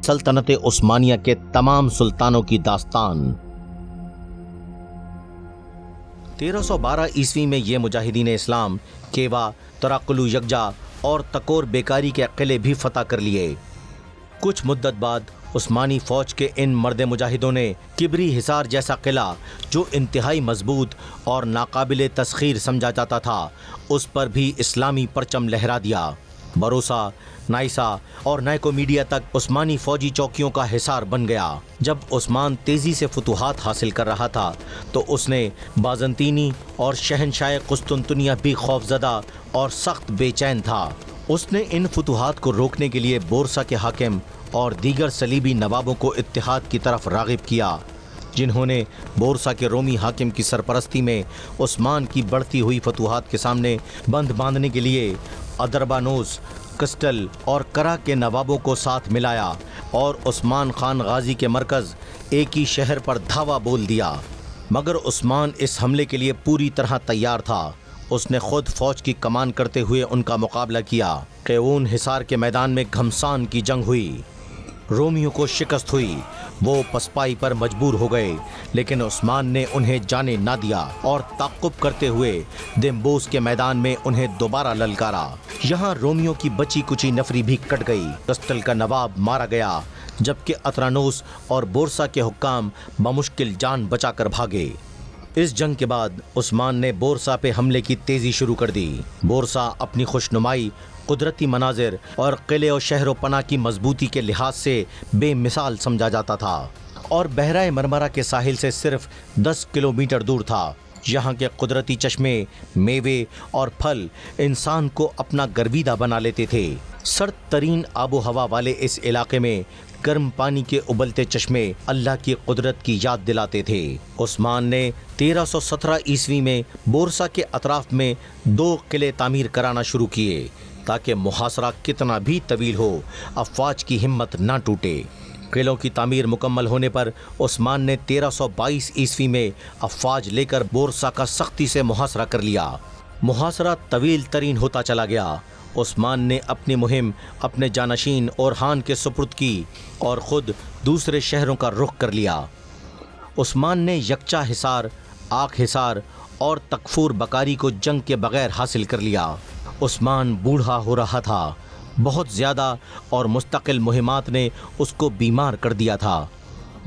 सल्तनत उस्मानिया के तमाम सुल्तानों की दास्तान। 1312 ईस्वी में ये मुजाहिदीन इस्लाम केवा, तराकुलु यकजा और तकोर बेकारी के किले भी फतह कर लिए। कुछ मुद्दत बाद उस्मानी फौज के इन मर्द मुजाहिदों ने किबरी हिसार जैसा किला, जो इंतहाई मजबूत और नाकाबिले तस्खीर समझा जाता था, उस पर भी इस्लामी परचम लहरा दिया। बरोसा, नाइसा और नाइकोमीडिया तक उस्मानी फौजी चौकियों का हिसार बन गया। जब उस्मान तेज़ी से फतूहात हासिल कर रहा था तो उसने बाज़ंतीनी और शहनशाह कुस्तुनतुनिया भी खौफजदा और सख्त बेचैन था। उसने इन फतूहात को रोकने के लिए बोरसा के हाकिम और दीगर सलीबी नवाबों को इत्तेहाद की तरफ राग़िब किया, जिन्होंने बोरसा के रोमी हाकिम की सरपरस्ती में उस्मान की बढ़ती हुई फतूहात के सामने बंद बांधने के लिए अदरबानोस, कस्टल और करा के नवाबों को साथ मिलाया और उस्मान खान गाजी के मरकज़ एक ही शहर पर धावा बोल दिया। मगर उस्मान इस हमले के लिए पूरी तरह तैयार था। उसने खुद फौज की कमान करते हुए उनका मुकाबला किया। कैऊन हिसार के मैदान में घमसान की जंग हुई। रोमियों को शिकस्त हुई। वो पसपाई पर मजबूर हो गए, लेकिन उस्मान ने उन्हें जाने ना दिया और ताक़ुब करते हुए दिम्बोस के मैदान में उन्हें दोबारा ललकारा। यहाँ रोमियों की बची कुची नफरी भी कट गई। कस्टल का नवाब मारा गया, जबकि अतरानोस और बोरसा के हुक्काम बमुश्किल जान बचाकर भागे। इस जंग के बाद उस्मान ने बोरसा पे हमले की तेज़ी शुरू कर दी। बोरसा अपनी खुशनुमाई, कुदरती मनाजिर और किले और शहरों पनाह की मजबूती के लिहाज से बेमिसाल समझा जाता था और बहराए मरमरा के साहिल से सिर्फ 10 किलोमीटर दूर था। यहाँ के कुदरती चश्मे, मेवे और फल इंसान को अपना गर्विदा बना लेते थे। सर्द तरीन आबो हवा वाले इस इलाके में गर्म पानी के उबलते चश्मे अल्लाह की कुदरत की याद दिलाते थे। उस्मान ने 1317 ईस्वी में बोरसा के अतराफ में 2 किले तामीर कराना शुरू किए, ताकि मुहासरा कितना भी तवील हो, अफवाज की हिम्मत ना टूटे। किलों की तामीर मुकम्मल होने पर उस्मान ने 1322 ईस्वी में अफवाज लेकर बोरसा का सख्ती से मुहासरा कर लिया। मुहासरा तवील तरीन होता चला गया। उस्मान ने अपनी मुहिम अपने जानशीन ओरहान के सुपुर्द की और ख़ुद दूसरे शहरों का रुख कर लिया। उस्मान ने यकचा हिसार, आख हिसार और तकफूर बकारी को जंग के बगैर हासिल कर लिया। उस्मान बूढ़ा हो रहा था बहुत ज़्यादा और मुस्तकिल मुहिमात ने उसको बीमार कर दिया था।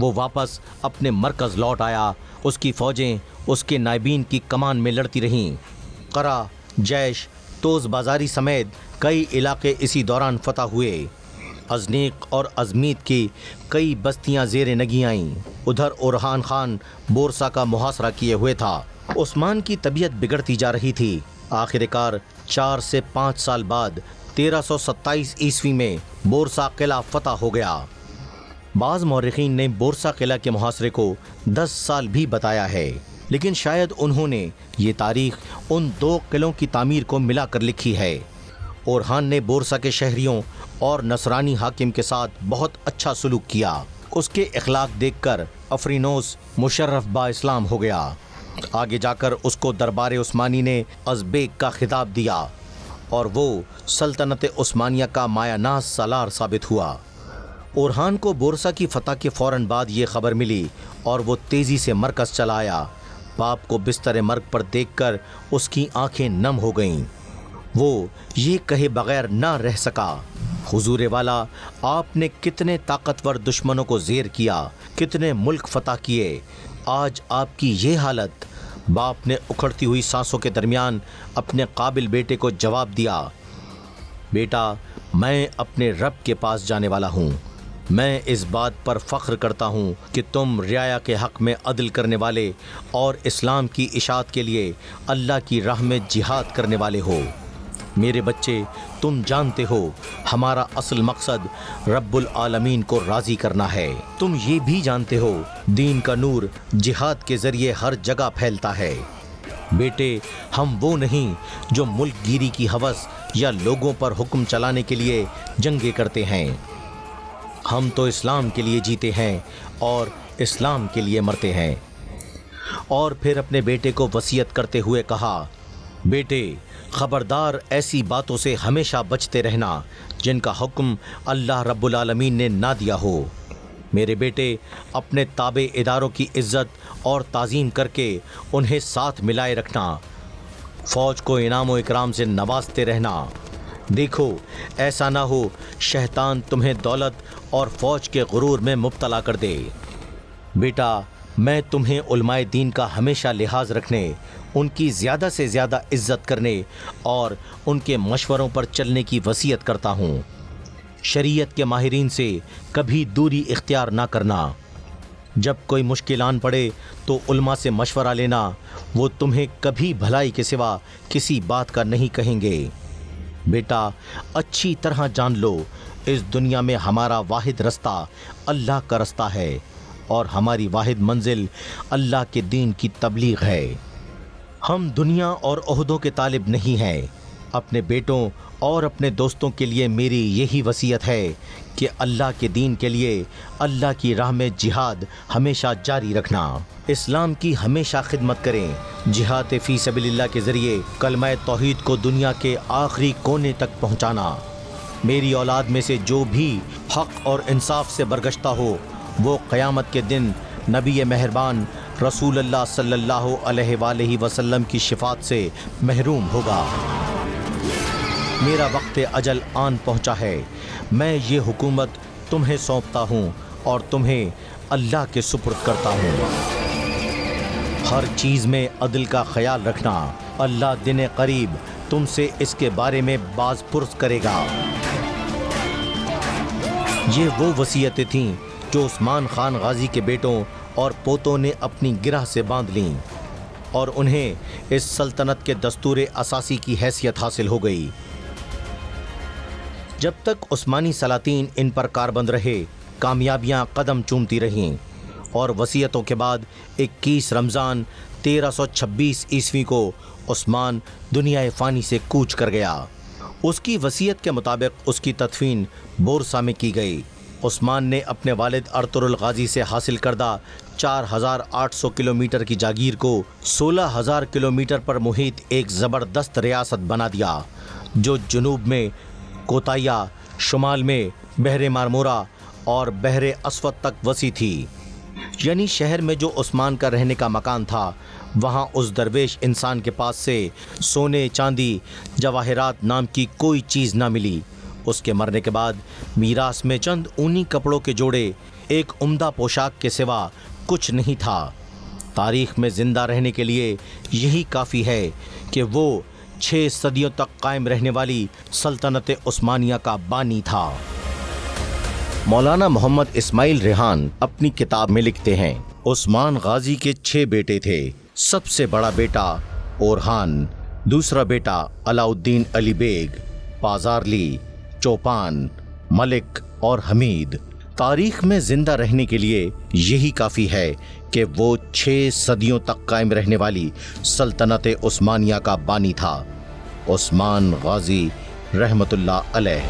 वो वापस अपने मरकज़ लौट आया। उसकी फ़ौजें उसके नायबीन की कमान में लड़ती रहीं। करा, जैश, तोज़ बाज़ारी समेत कई इलाके इसी दौरान फतह हुए। अजनीक और अजमीत की कई बस्तियां ज़ेरे नगी आईं। उधर ओरहान खान बोरसा का मुहासरा किए हुए था। उस्मान की तबीयत बिगड़ती जा रही थी। आखिरकार 4 से 5 साल बाद 1327 ईस्वी में बोरसा किला फतह हो गया। बाज़ मौरिखीन ने बोरसा किला के मुहासरे को 10 साल भी बताया है, लेकिन शायद उन्होंने ये तारीख उन 2 किलों की तामीर को मिलाकर लिखी है। ओरहान ने बोरसा के शहरियों और नसरानी हाकिम के साथ बहुत अच्छा सलूक किया। उसके इखलाक देखकर अफरीनोस मुशर्रफ बा इस्लाम हो गया। आगे जाकर उसको दरबार उस्मानी ने अज़बेक का खिताब दिया और वो सल्तनत उस्मानिया का मायानाज सालार साबित हुआ। ओरहान को बोरसा की फतह के फ़ौरन बाद ये खबर मिली और वो तेज़ी से मरकज़ चला आया। बाप को बिस्तर मर्ग पर देखकर उसकी आंखें नम हो गईं। वो ये कहे बगैर ना रह सका, हुजूर वाला, आपने कितने ताकतवर दुश्मनों को ज़ेर किया, कितने मुल्क फतह किए, आज आपकी ये हालत। बाप ने उखड़ती हुई सांसों के दरमियान अपने काबिल बेटे को जवाब दिया, बेटा, मैं अपने रब के पास जाने वाला हूँ। मैं इस बात पर फ़ख्र करता हूँ कि तुम रियाया के हक़ में अदल करने वाले और इस्लाम की इशाअत के लिए अल्लाह की राह में जिहाद करने वाले हो। मेरे बच्चे, तुम जानते हो हमारा असल मकसद रब्बुल आलमीन को राज़ी करना है। तुम ये भी जानते हो दीन का नूर जिहाद के ज़रिए हर जगह फैलता है। बेटे, हम वो नहीं जो मुल्क गिरी की हवस या लोगों पर हुक्म चलाने के लिए जंगे करते हैं। हम तो इस्लाम के लिए जीते हैं और इस्लाम के लिए मरते हैं। और फिर अपने बेटे को वसीयत करते हुए कहा, बेटे, خبردار ایسی باتوں سے ہمیشہ بچتے رہنا جن کا حکم اللہ رب العالمین نے نہ دیا ہو۔ میرے بیٹے، اپنے تابع اداروں کی عزت اور تعظیم کر کے انہیں ساتھ ملائے رکھنا، فوج کو انعام و اکرام سے نوازتے رہنا۔ دیکھو ایسا نہ ہو شیطان تمہیں دولت اور فوج کے غرور میں مبتلا کر دے۔ بیٹا، میں تمہیں علماء دین کا ہمیشہ لحاظ رکھنے، ان کی زیادہ سے زیادہ عزت کرنے اور ان کے مشوروں پر چلنے کی وصیت کرتا ہوں۔ شریعت کے ماہرین سے کبھی دوری اختیار نہ کرنا۔ جب کوئی مشکل آن پڑے تو علماء سے مشورہ لینا، وہ تمہیں کبھی بھلائی کے سوا کسی بات کا نہیں کہیں گے۔ بیٹا، اچھی طرح جان لو، اس دنیا میں ہمارا واحد رستہ اللہ کا رستہ ہے اور ہماری واحد منزل اللہ کے دین کی تبلیغ ہے۔ ہم دنیا اور عہدوں کے طالب نہیں ہیں۔ اپنے بیٹوں اور اپنے دوستوں کے لیے میری یہی وصیت ہے کہ اللہ کے دین کے لیے اللہ کی راہ میں جہاد ہمیشہ جاری رکھنا، اسلام کی ہمیشہ خدمت کریں، جہاد فی سبیل اللہ کے ذریعے کلمہ توحید کو دنیا کے آخری کونے تک پہنچانا۔ میری اولاد میں سے جو بھی حق اور انصاف سے برگشتہ ہو، وہ قیامت کے دن نبی مہربان رسول اللہ صلی اللہ علیہ وآلہ وسلم کی شفاعت سے محروم ہوگا۔ میرا وقت اجل آن پہنچا ہے، میں یہ حکومت تمہیں سونپتا ہوں اور تمہیں اللہ کے سپرد کرتا ہوں۔ ہر چیز میں عدل کا خیال رکھنا، اللہ دن قریب تم سے اس کے بارے میں باز پرس کرے گا۔ یہ وہ وصیتیں تھیں جو عثمان خان غازی کے بیٹوں اور پوتوں نے اپنی گرہ سے باندھ لیں اور انہیں اس سلطنت کے دستور اساسی کی حیثیت حاصل ہو گئی۔ جب تک عثمانی سلاطین ان پر کاربند رہے، کامیابیاں قدم چومتی رہیں اور وصیتوں کے بعد 21 رمضان 1326 عیسوی کو عثمان دنیا فانی سے کوچ کر گیا۔ اس کی وصیت کے مطابق اس کی تدفین بورسا میں کی گئی۔ عثمان نے اپنے والد ارطغرل الغازی سے حاصل کردہ 4800 کلومیٹر کی جاگیر کو 16000 کلومیٹر پر محیط ایک زبردست ریاست بنا دیا، جو جنوب میں کوتایا، شمال میں بحر مارمورا اور بحر اسود تک وسیع تھی۔ یعنی شہر میں جو عثمان کا رہنے کا مکان تھا، وہاں اس درویش انسان کے پاس سے سونے، چاندی، جواہرات نام کی کوئی چیز نہ ملی۔ اس کے مرنے کے بعد میراث میں چند اونی کپڑوں کے جوڑے، ایک عمدہ پوشاک کے سوا کچھ نہیں تھا۔ تاریخ میں زندہ رہنے کے لیے یہی کافی ہے کہ وہ 6 صدیوں تک قائم رہنے والی سلطنت عثمانیہ کا بانی تھا۔ مولانا محمد اسماعیل ریحان اپنی کتاب میں لکھتے ہیں، عثمان غازی کے 6 بیٹے تھے۔ سب سے بڑا بیٹا اورحان، دوسرا بیٹا علاؤالدین علی بیگ، پازارلی، چوپان، ملک اور حمید۔ تاریخ میں زندہ رہنے کے لیے یہی کافی ہے کہ وہ 6 صدیوں تک قائم رہنے والی سلطنت عثمانیہ کا بانی تھا، عثمان غازی رحمت اللہ علیہ۔